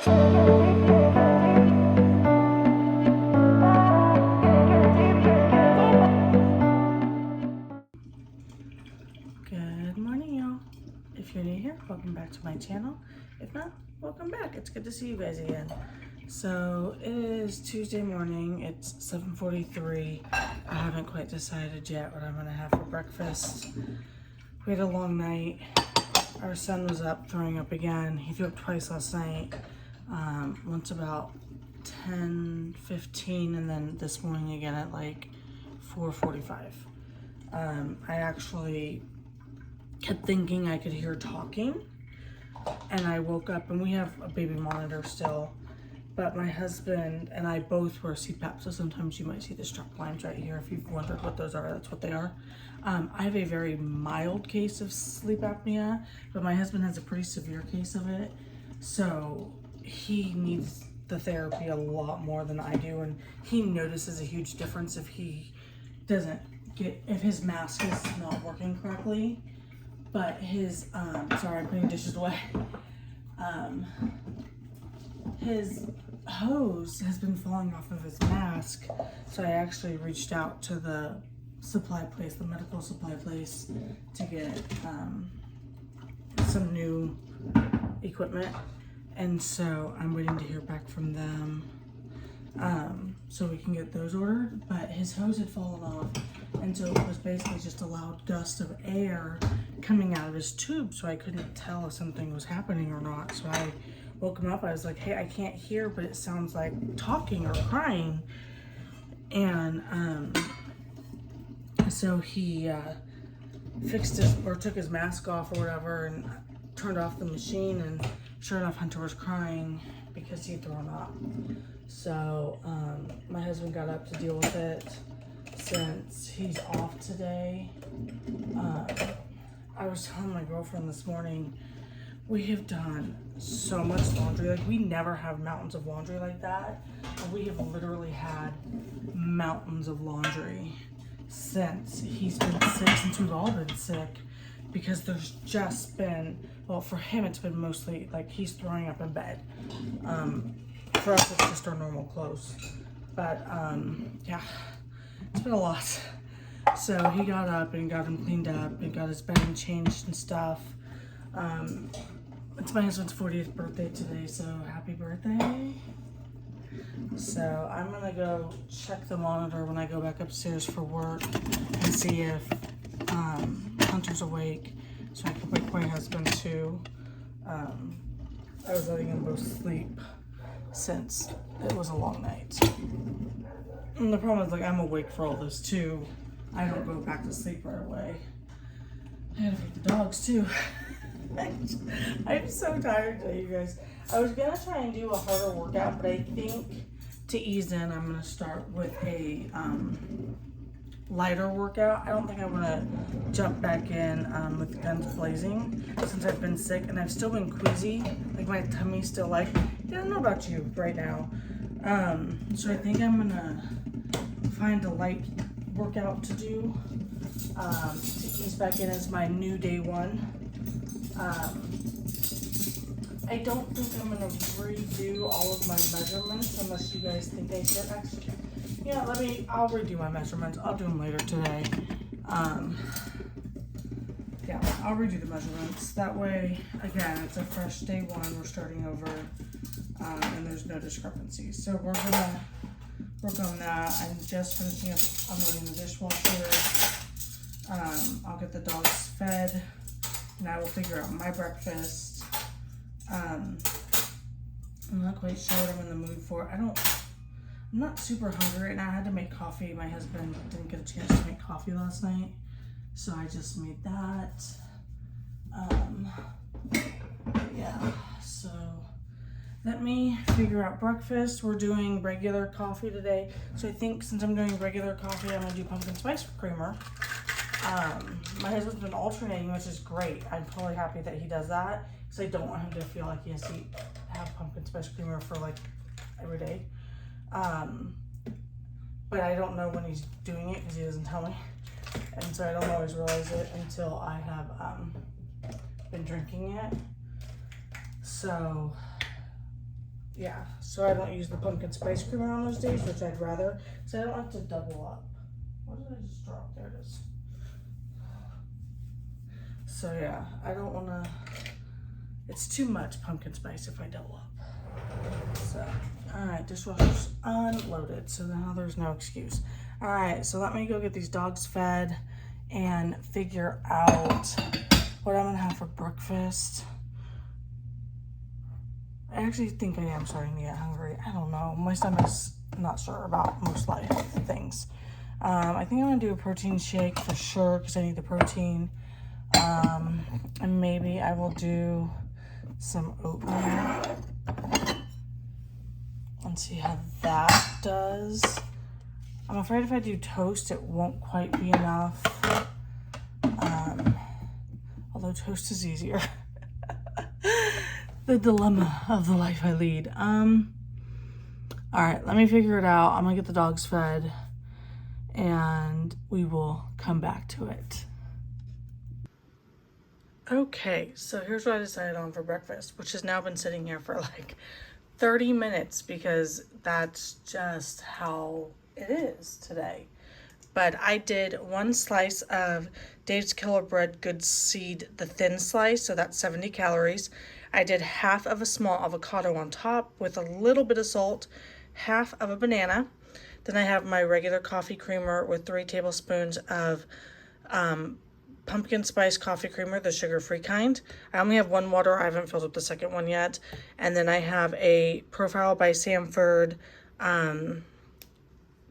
Good morning, y'all. If you're new here, welcome back to my channel. If not, welcome back. It's good to see you guys again. So it is Tuesday morning. It's 7:43. I haven't quite decided yet what I'm gonna have for breakfast. We had a long night. Our son was up throwing up again. He threw up twice last night. Once about 10:15, and then this morning again at like 4:45. I actually kept thinking I could hear talking, and I woke up, and we have a baby monitor still, but my husband and I both wear CPAP, so sometimes you might see the strap lines right here. If you've wondered what those are, that's what they are. I have a very mild case of sleep apnea, but my husband has a pretty severe case of it, so he needs the therapy a lot more than I do, and he notices a huge difference if he doesn't if his mask is not working correctly. But his, sorry, I'm putting dishes away. His hose has been falling off of his mask. So I actually reached out to the supply place, the medical supply place, to get some new equipment. And so I'm waiting to hear back from them so we can get those ordered. But his hose had fallen off. And so it was basically just a loud gust of air coming out of his tube, so I couldn't tell if something was happening or not. So I woke him up. I was like, hey, I can't hear, but it sounds like talking or crying. And so he fixed it, or took his mask off or whatever, and turned off the machine, and sure enough, Hunter was crying because he'd thrown up. So my husband got up to deal with it. Since he's off today, I was telling my girlfriend this morning, we have done so much laundry. Like, we never have mountains of laundry like that. And we have literally had mountains of laundry since he's been sick, since we've all been sick, because there's just been, well, for him, it's been mostly like he's throwing up in bed. For us, it's just our normal clothes. But yeah. It's been a lot. So he got up and got him cleaned up and got his bedding changed and stuff. It's my husband's 40th birthday today, so happy birthday. So I'm gonna go check the monitor when I go back upstairs for work and see if Hunter's awake, so I can wake my husband too. I was letting them both sleep since it was a long night. And the problem is, like, I'm awake for all this too. I don't go back to sleep right away. I gotta feed the dogs too. I'm so tired today, you guys. I was gonna try and do a harder workout, but I think to ease in, I'm gonna start with a lighter workout. I don't think I wanna jump back in with guns blazing since I've been sick, and I've still been queasy. Like, my tummy's still like, I don't know about you right now. So I think I'm gonna find a light workout to do to ease back in as my new day one. I don't think I'm gonna redo all of my measurements unless you guys think I should. Actually, yeah, I'll redo my measurements. I'll do them later today. Yeah, I'll redo the measurements. That way, again, it's a fresh day one. We're starting over. And there's no discrepancies. So we're gonna work on that. I'm just finishing up unloading the dishwasher. I'll get the dogs fed, and I will figure out my breakfast. I'm not quite sure what I'm in the mood for. I'm not super hungry right now. I had to make coffee. My husband didn't get a chance to make coffee last night, so I just made that. Yeah, so let me figure out breakfast. We're doing regular coffee today. So I think since I'm doing regular coffee, I'm gonna do pumpkin spice creamer. My husband's been alternating, which is great. I'm totally happy that he does that, because I don't want him to feel like he has to have pumpkin spice creamer for like every day. But I don't know when he's doing it because he doesn't tell me. And so I don't always realize it until I have been drinking it. So yeah, so I don't use the pumpkin spice creamer on those days, which I'd rather, because I don't have to double up. What did I just drop? There it is. So yeah, I don't want to, it's too much pumpkin spice if I double up. So, all right, dishwasher's unloaded, so now there's no excuse. All right, so let me go get these dogs fed and figure out what I'm gonna have for breakfast. I actually think I am starting to get hungry. I don't know. My stomach's not sure about most life things. I think I'm gonna do a protein shake for sure because I need the protein. And maybe I will do some oatmeal and see how that does. I'm afraid if I do toast, it won't quite be enough. Although toast is easier. The dilemma of the life I lead. All right, let me figure it out. I'm gonna get the dogs fed and we will come back to it. Okay, so here's what I decided on for breakfast, which has now been sitting here for like 30 minutes because that's just how it is today. But I did 1 slice of Dave's Killer Bread Good Seed, the thin slice, so that's 70 calories. I did half of a small avocado on top with a little bit of salt, half of a banana. Then I have my regular coffee creamer with 3 tablespoons of pumpkin spice coffee creamer, the sugar-free kind. I only have 1 water. I haven't filled up the second one yet. And then I have a Profile by Sanford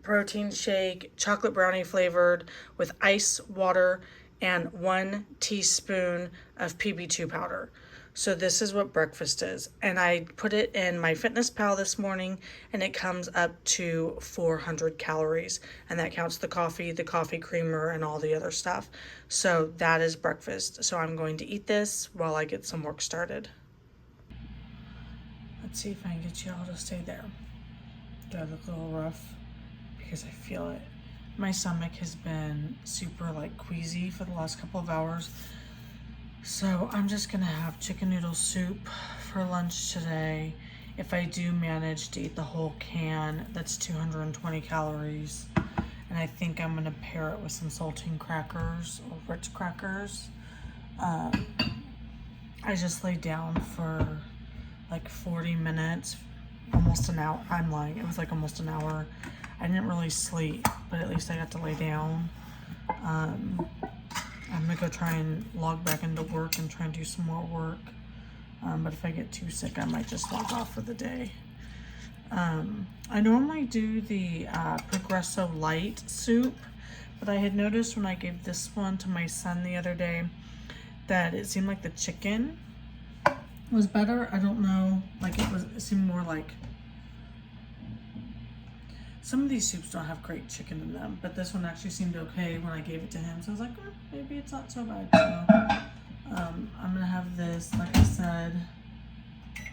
protein shake, chocolate brownie flavored with ice water and 1 teaspoon of PB2 powder. So this is what breakfast is. And I put it in my Fitness Pal this morning and it comes up to 400 calories. And that counts the coffee creamer, and all the other stuff. So that is breakfast. So I'm going to eat this while I get some work started. Let's see if I can get you all to stay there. Do I look a little rough? Because I feel it. My stomach has been super like queasy for the last couple of hours. So I'm just gonna have chicken noodle soup for lunch today. If I do manage to eat the whole can, that's 220 calories. And I think I'm gonna pair it with some saltine crackers or Ritz crackers. I just laid down for like 40 minutes, almost an hour. I'm lying, it was like almost an hour. I didn't really sleep, but at least I got to lay down. I'm gonna go try and log back into work and try and do some more work. But if I get too sick, I might just log off for the day. I normally do the Progresso Light soup, but I had noticed when I gave this one to my son the other day that it seemed like the chicken was better. I don't know, like it seemed more like, some of these soups don't have great chicken in them, but this one actually seemed okay when I gave it to him. So I was like, maybe it's not so bad. So, I'm gonna have this, like I said,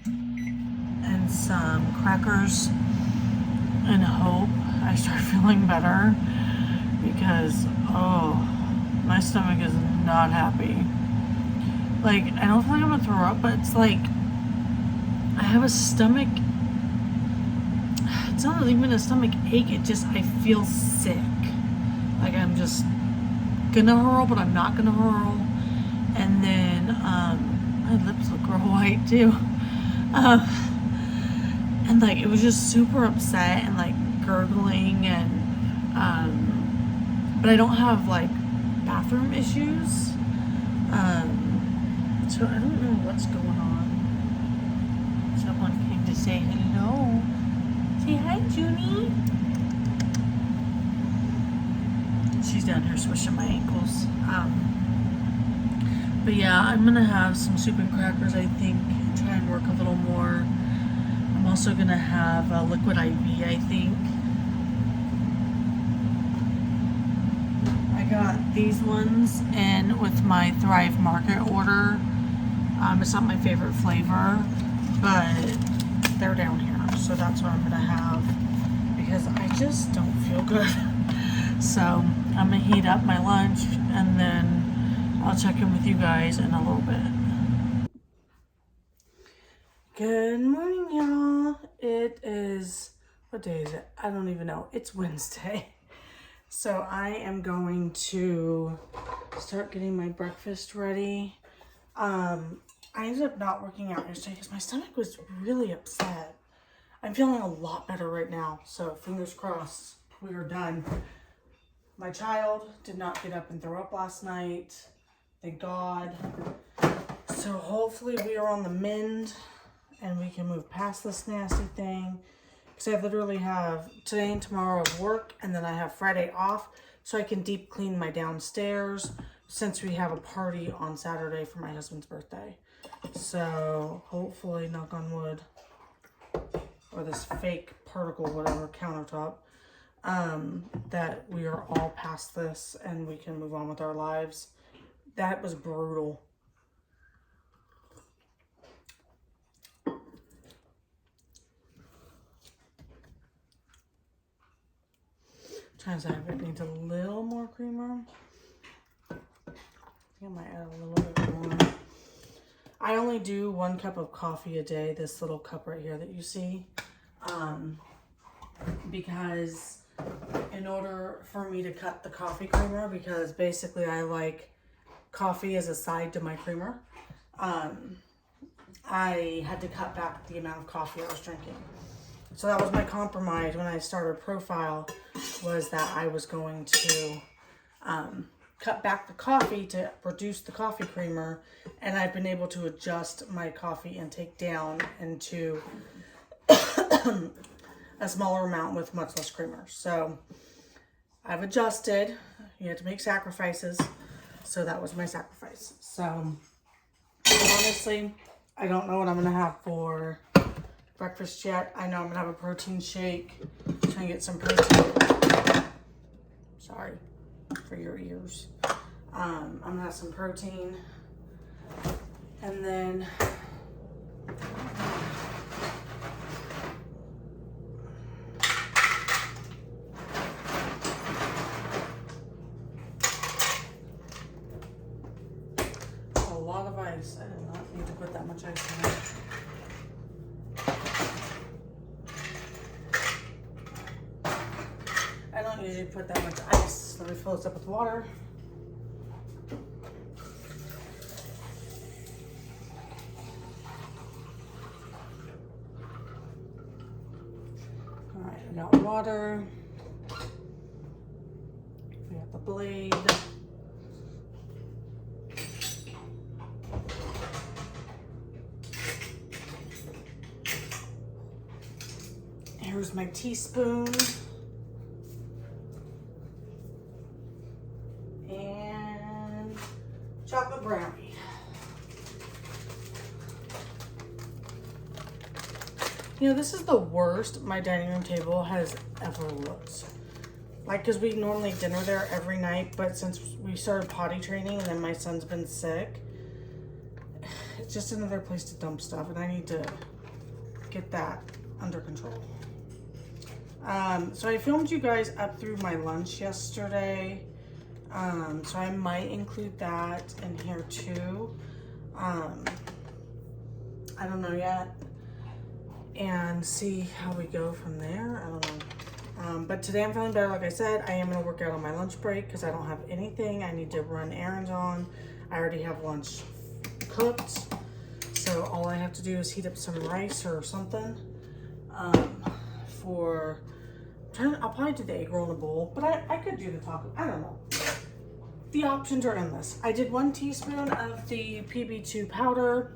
and some crackers, and hope I start feeling better because, oh, my stomach is not happy. Like, I don't feel like I'm gonna throw up, but it's like, I have a stomach, it's not even a stomach ache, it just, I feel sick. Like I'm just gonna hurl, but I'm not gonna hurl. And then, my lips look real white too. And like, it was just super upset and like gurgling and, but I don't have like bathroom issues. So I don't know what's going on. Someone came to say hello. Say hi, Junie. She's down here swishing my ankles. But yeah, I'm gonna have some soup and crackers, I think, and try and work a little more. I'm also gonna have a liquid IV, I think. I got these ones in with my Thrive Market order. It's not my favorite flavor, but they're down here, so that's what I'm gonna have because I just don't feel good. So I'm gonna heat up my lunch and then I'll check in with you guys in a little bit. Good morning, y'all. It is, what day is it? I don't even know. It's Wednesday. So I am going to start getting my breakfast ready. I ended up not working out yesterday because my stomach was really upset. I'm feeling a lot better right now. So fingers crossed, we are done. My child did not get up and throw up last night. Thank God. So hopefully we are on the mend and we can move past this nasty thing. Because I literally have today and tomorrow of work, and then I have Friday off, so I can deep clean my downstairs since we have a party on Saturday for my husband's birthday. So hopefully, knock on wood, or this fake particle, whatever, countertop, that we are all past this and we can move on with our lives. That was brutal. Trying to say if it needs a little more creamer. I think I might add a little bit more. I only do 1 cup of coffee a day, this little cup right here that you see. Because in order for me to cut the coffee creamer, because basically I like coffee as a side to my creamer, I had to cut back the amount of coffee I was drinking. So that was my compromise when I started Profile, was that I was going to cut back the coffee to reduce the coffee creamer, and I've been able to adjust my coffee intake down into a smaller amount with much less creamer. So I've adjusted. You have to make sacrifices. So that was my sacrifice. So honestly, I don't know what I'm going to have for breakfast yet. I know I'm going to have a protein shake. Trying to get some protein. Sorry for your ears. I'm going to have some protein. And then a lot of ice. I did not need to put that much ice in it. I don't usually put that much ice. Let me fill this up with water. All right, I got water. We got the blade. Here's my teaspoon. And chocolate brownie. You know, this is the worst my dining room table has ever looked. Like, because we normally dinner there every night, but since we started potty training and then my son's been sick, it's just another place to dump stuff, and I need to get that under control. So I filmed you guys up through my lunch yesterday. So I might include that in here too. I don't know yet. And see how we go from there. I don't know. But today I'm feeling better. Like I said, I am going to work out on my lunch break because I don't have anything I need to run errands on. I already have lunch cooked. So all I have to do is heat up some rice or something. I'll probably do the egg roll in a bowl, but I could do the taco. I don't know. The options are endless. I did 1 teaspoon of the PB2 powder,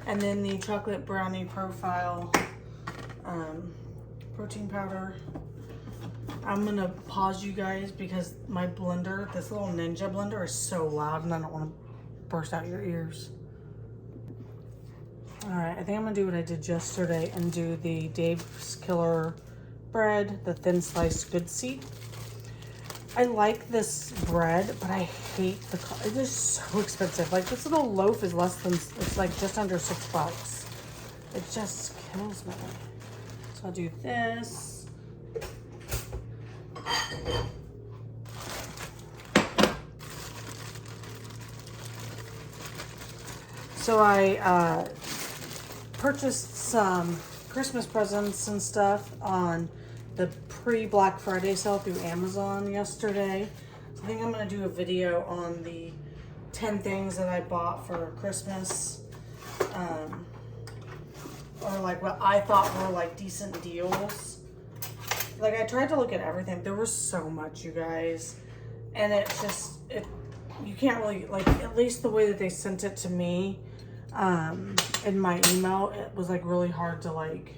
and then the chocolate brownie profile protein powder. I'm gonna pause you guys because my blender, this little Ninja blender, is so loud and I don't want to burst out your ears. All right, I think I'm gonna do what I did yesterday and do the Dave's Killer bread, the thin sliced good seed. I like this bread, but I hate the cost. It is so expensive. Like, this little loaf is less than, it's like just under $6. It just kills me. So I'll do this. So I purchased some Christmas presents and stuff on the pre-Black Friday sale through Amazon yesterday. So I think I'm going to do a video on the 10 things that I bought for Christmas. Or like what I thought were like decent deals. Like I tried to look at everything. There was so much, you guys. And it's just, you can't really, like, at least the way that they sent it to me in my email, it was like really hard to like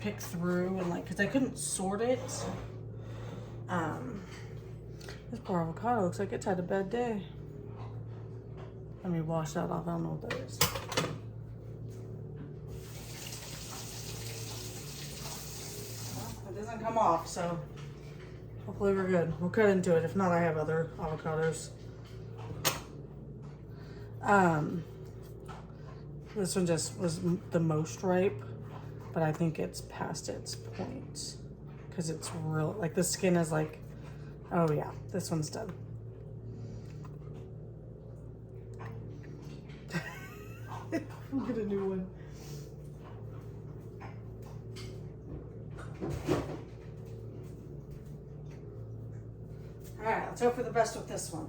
pick through and like, because I couldn't sort it. This poor avocado looks like it's had a bad day. Let me wash that off. I don't know what that is. Well, it doesn't come off, so hopefully we're good. We'll cut into it. If not, I have other avocados. This one just was the most ripe, but I think it's past its point because it's real. Like the skin is like, oh yeah, this one's done. We'll get a new one. All right, let's hope for the best with this one.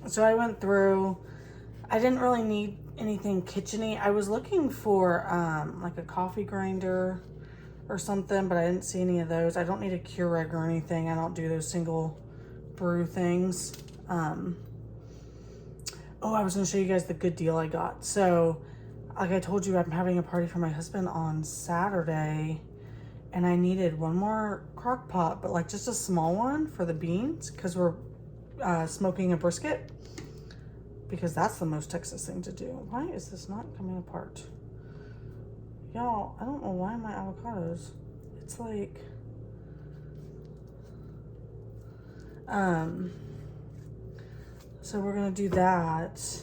So I went through, I didn't really need anything kitchen-y. I was looking for like a coffee grinder or something, but I didn't see any of those. I don't need a Keurig or anything. I don't do those single brew things. Oh, I was gonna show you guys the good deal I got. So like I told you, I'm having a party for my husband on Saturday and I needed one more crock pot, but like just a small one for the beans because we're smoking a brisket, because that's the most Texas thing to do. Why is this not coming apart? Y'all, I don't know why my avocados, it's like, so we're gonna do that.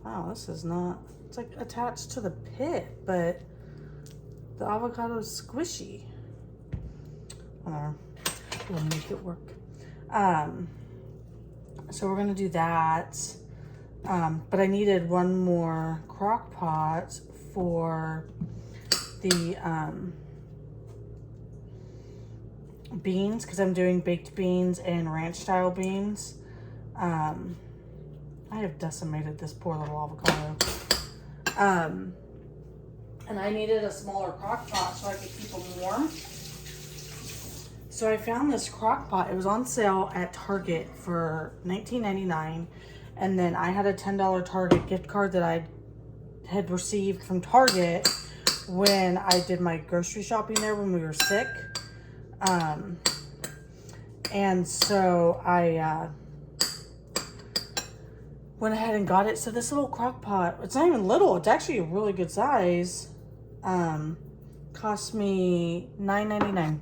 Wow, this is not, it's like attached to the pit, but the avocado is squishy. We'll make it work. So we're gonna do that. But I needed one more crock pot for the beans, because I'm doing baked beans and ranch style beans. I have decimated this poor little avocado. And I needed a smaller crock pot so I could keep them warm. So I found this crock pot. It was on sale at Target for $19.99. And then I had a $10 Target gift card that I had received from Target when I did my grocery shopping there when we were sick. And so I went ahead and got it. So this little crock pot, it's not even little, it's actually a really good size. Cost me $9.99.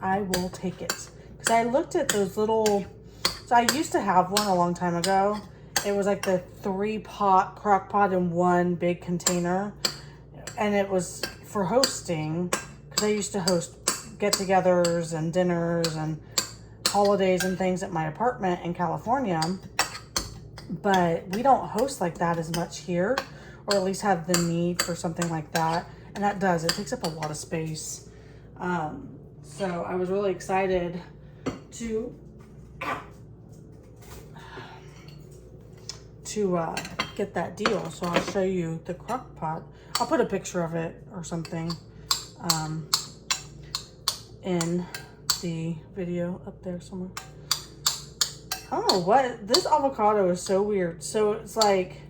I will take it. Because I looked at those little, so I used to have one a long time ago. It was like the 3-pot crock pot in one big container. And it was for hosting, because I used to host get-togethers and dinners and holidays and things at my apartment in California. But we don't host like that as much here, or at least have the need for something like that. And that does, it takes up a lot of space. So I was really excited to get that deal. So I'll show you the crock pot. I'll put a picture of it or something in the video up there somewhere. I don't know what, this avocado is so weird. So it's like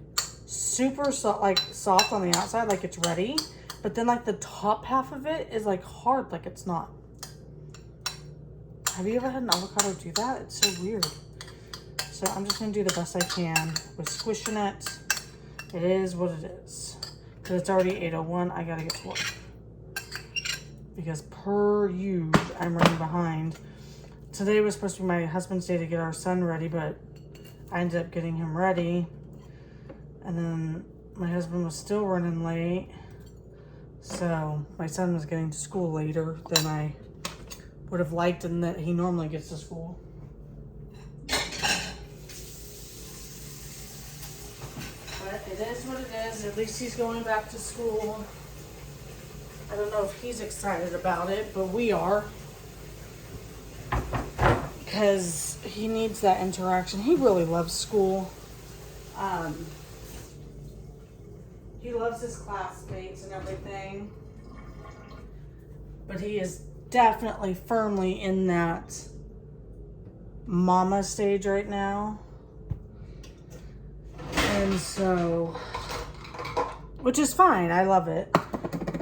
super soft on the outside, like it's ready, but then like the top half of it is like hard, like it's not. Have you ever had an avocado do that? It's so weird. So I'm just gonna do the best I can with squishing it. It is what it is. Because it's already 8:01, I gotta get to work. Because per usual, I'm running behind. Today was supposed to be my husband's day to get our son ready, but I ended up getting him ready. And then my husband was still running late. So my son was getting to school later than I would have liked and that he normally gets to school. But it is what it is. At least he's going back to school. I don't know if he's excited about it, but we are. Because he needs that interaction. He really loves school. He loves his classmates and everything. But he is definitely firmly in that mama stage right now. And so, which is fine. I love it.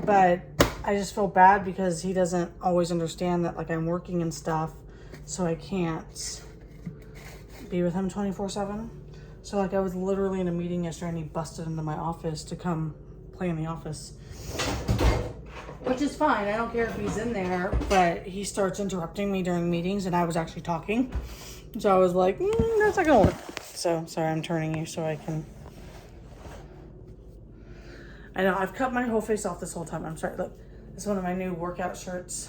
But I just feel bad because he doesn't always understand that, like, I'm working and stuff. So I can't be with him 24/7. So, like, I was literally in a meeting yesterday and he busted into my office to come play in the office. Which is fine. I don't care if he's in there, but he starts interrupting me during meetings and I was actually talking. So I was like, that's not gonna work. So, sorry, I'm turning you so I can... I know, I've cut my whole face off this whole time. I'm sorry, look. It's one of my new workout shirts.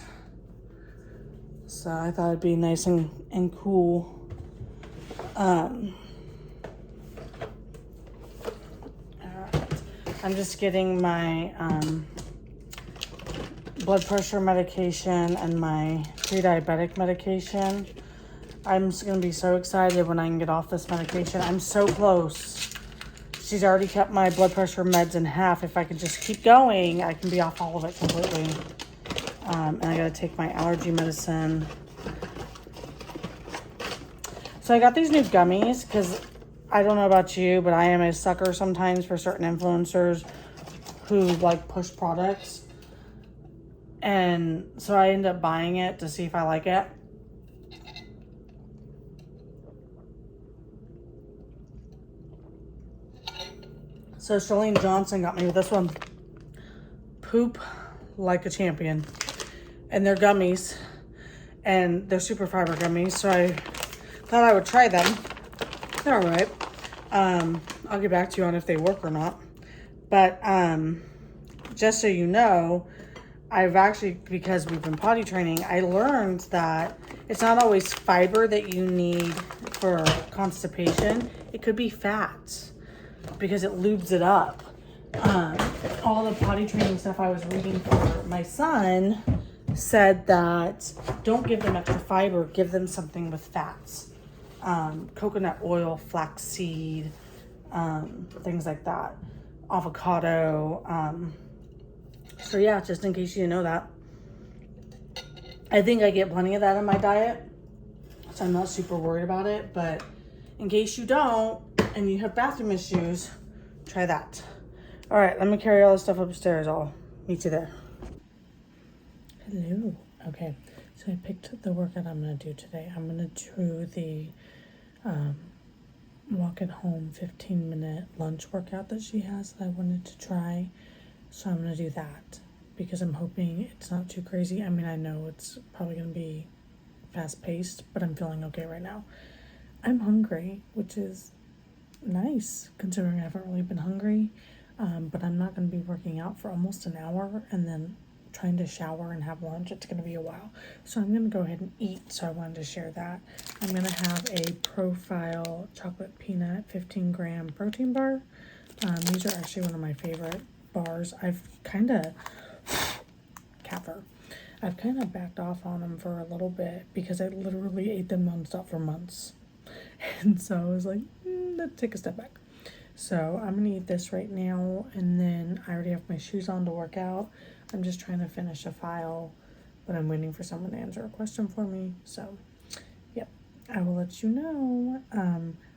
So I thought it'd be nice and cool. Alright. I'm just getting my blood pressure medication and my pre-diabetic medication. I'm just gonna be so excited when I can get off this medication. I'm so close. She's already kept my blood pressure meds in half. If I could just keep going, I can be off all of it completely. And I gotta take my allergy medicine. So I got these new gummies because I don't know about you, but I am a sucker sometimes for certain influencers who like push products. And so I end up buying it to see if I like it. So Shalene Johnson got me with this one. Poop Like a Champion. And they're gummies. And they're super fiber gummies. So I thought I would try them. They're alright. I'll get back to you on if they work or not. But just so you know, I've actually, because we've been potty training, I learned that it's not always fiber that you need for constipation. It could be fat because it lubes it up. All the potty training stuff I was reading for my son said that don't give them extra fiber, give them something with fats. Coconut oil, flaxseed, things like that. Avocado. So yeah, just in case you didn't know that. I think I get plenty of that in my diet, so I'm not super worried about it. But in case you don't, and you have bathroom issues, try that. All right, let me carry all this stuff upstairs. I'll meet you there. Hello. Okay, so I picked the workout I'm going to do today. I'm going to do the walk at home 15-minute lunch workout that she has that I wanted to try. So I'm going to do that because I'm hoping it's not too crazy. I mean, I know it's probably going to be fast-paced, but I'm feeling okay right now. I'm hungry, which is nice considering I haven't really been hungry. But I'm not going to be working out for almost an hour and then trying to shower and have lunch. It's going to be a while. So I'm going to go ahead and eat. So I wanted to share that. I'm going to have a Profile chocolate peanut 15-gram protein bar. These are actually one of my favorite bars. I've kind of backed off on them for a little bit because I literally ate them nonstop for months. And so I was like, let's take a step back. So I'm going to eat this right now, and then I already have my shoes on to work out. I'm just trying to finish a file, but I'm waiting for someone to answer a question for me. So, yep, I will let you know.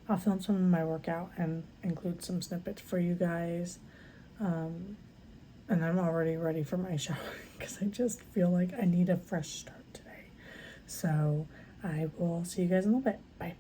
I'll film some of my workout and include some snippets for you guys. And I'm already ready for my shower because I just feel like I need a fresh start today. So I will see you guys in a little bit. Bye.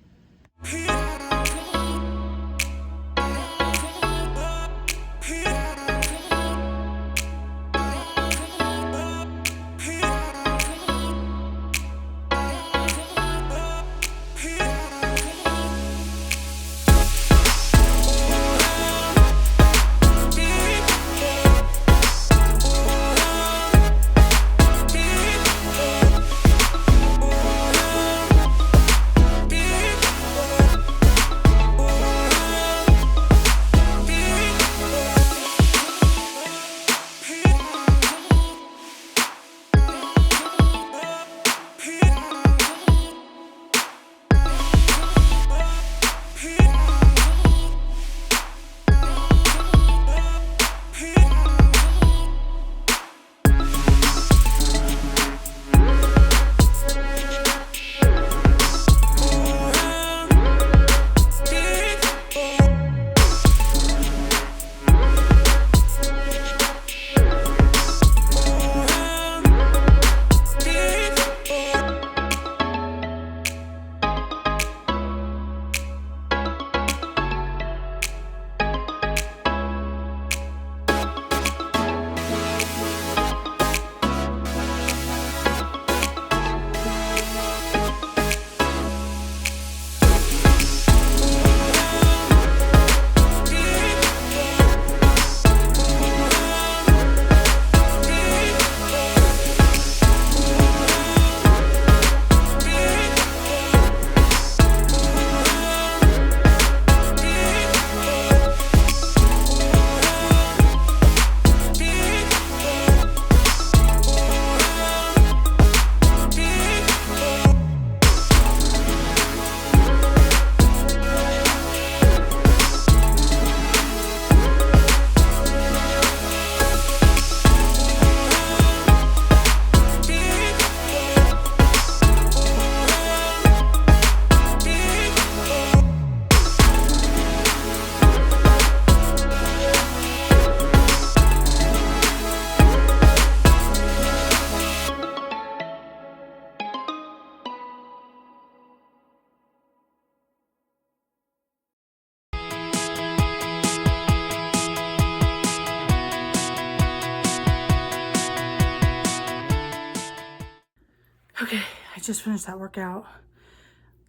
I just finished that workout.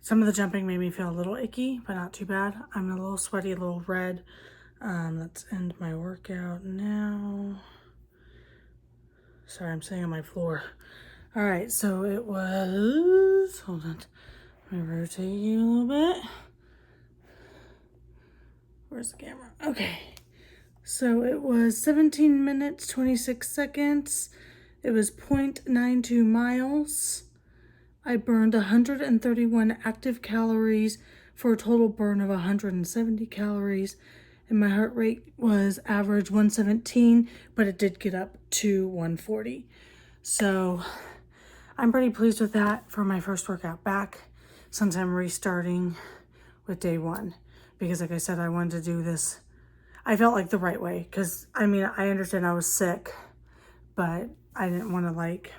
Some of the jumping made me feel a little icky, but not too bad. I'm a little sweaty, a little red. Let's end my workout now. Sorry, I'm sitting on my floor. All right, so it was, hold on, let me rotate you a little bit. Where's the camera? Okay, so it was 17 minutes, 26 seconds. It was 0.92 miles. I burned 131 active calories for a total burn of 170 calories. And my heart rate was average 117, but it did get up to 140. So I'm pretty pleased with that for my first workout back, since I'm restarting with day one. Because like I said, I wanted to do this, I felt like the right way. Because I mean, I understand I was sick, but I didn't want to like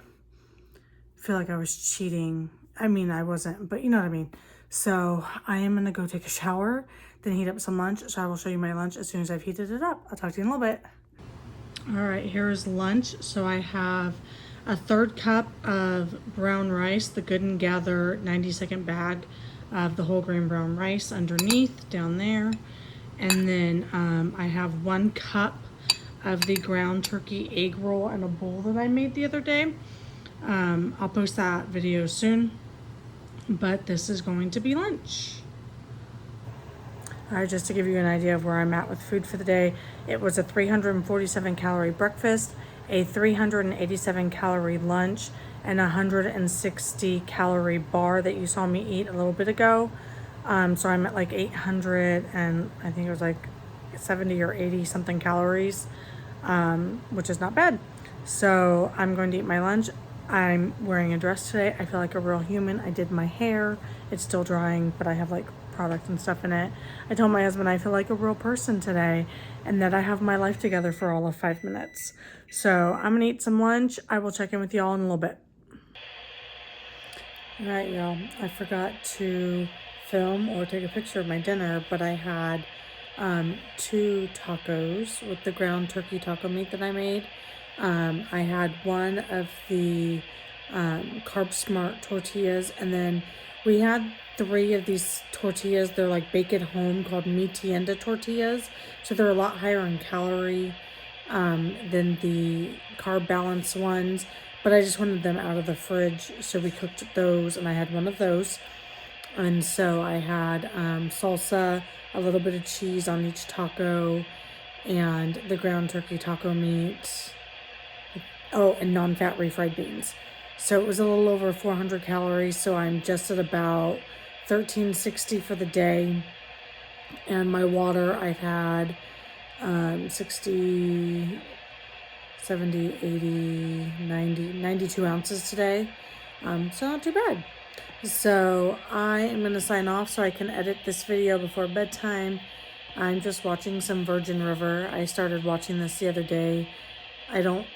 feel like I was cheating. I mean, I wasn't, but you know what I mean. So I am gonna go take a shower, then heat up some lunch. So I will show you my lunch as soon as I've heated it up. I'll talk to you in a little bit. All right, here's lunch. So I have a 1/3 cup of brown rice, the Good and Gather 90-second bag of the whole grain brown rice underneath down there. And then I have 1 cup of the ground turkey egg roll in a bowl that I made the other day. I'll post that video soon, but this is going to be lunch. All right, just to give you an idea of where I'm at with food for the day, it was a 347 calorie breakfast, a 387 calorie lunch, and a 160 calorie bar that you saw me eat a little bit ago. So I'm at like 800 and I think it was like 70 or 80 something calories, which is not bad. So I'm going to eat my lunch. I'm wearing a dress today. I feel like a real human. I did my hair. It's still drying, but I have like product and stuff in it. I told my husband I feel like a real person today and that I have my life together for all of 5 minutes. So I'm gonna eat some lunch. I will check in with y'all in a little bit. All right, y'all. I forgot to film or take a picture of my dinner, but I had 2 tacos with the ground turkey taco meat that I made. I had 1 of the Carb Smart tortillas, and then we had 3 of these tortillas. They're like bake at home called Mi Tienda tortillas. So they're a lot higher in calorie than the carb balance ones. But I just wanted them out of the fridge. So we cooked those and I had 1 of those. And so I had salsa, a little bit of cheese on each taco, and the ground turkey taco meat. Oh, and non-fat refried beans. So it was a little over 400 calories. So I'm just at about 1360 for the day. And my water, I've had 60, 70, 80, 90, 92 ounces today. So not too bad. So I am going to sign off so I can edit this video before bedtime. I'm just watching some Virgin River. I started watching this the other day. I don't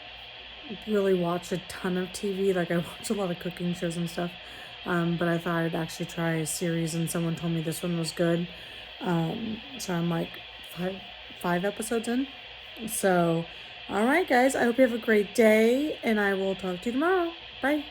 really watch a ton of TV. Like I watch a lot of cooking shows and stuff. But I thought I'd actually try a series and someone told me this one was good. So I'm like five episodes in. So, all right, guys, I hope you have a great day and I will talk to you tomorrow. Bye.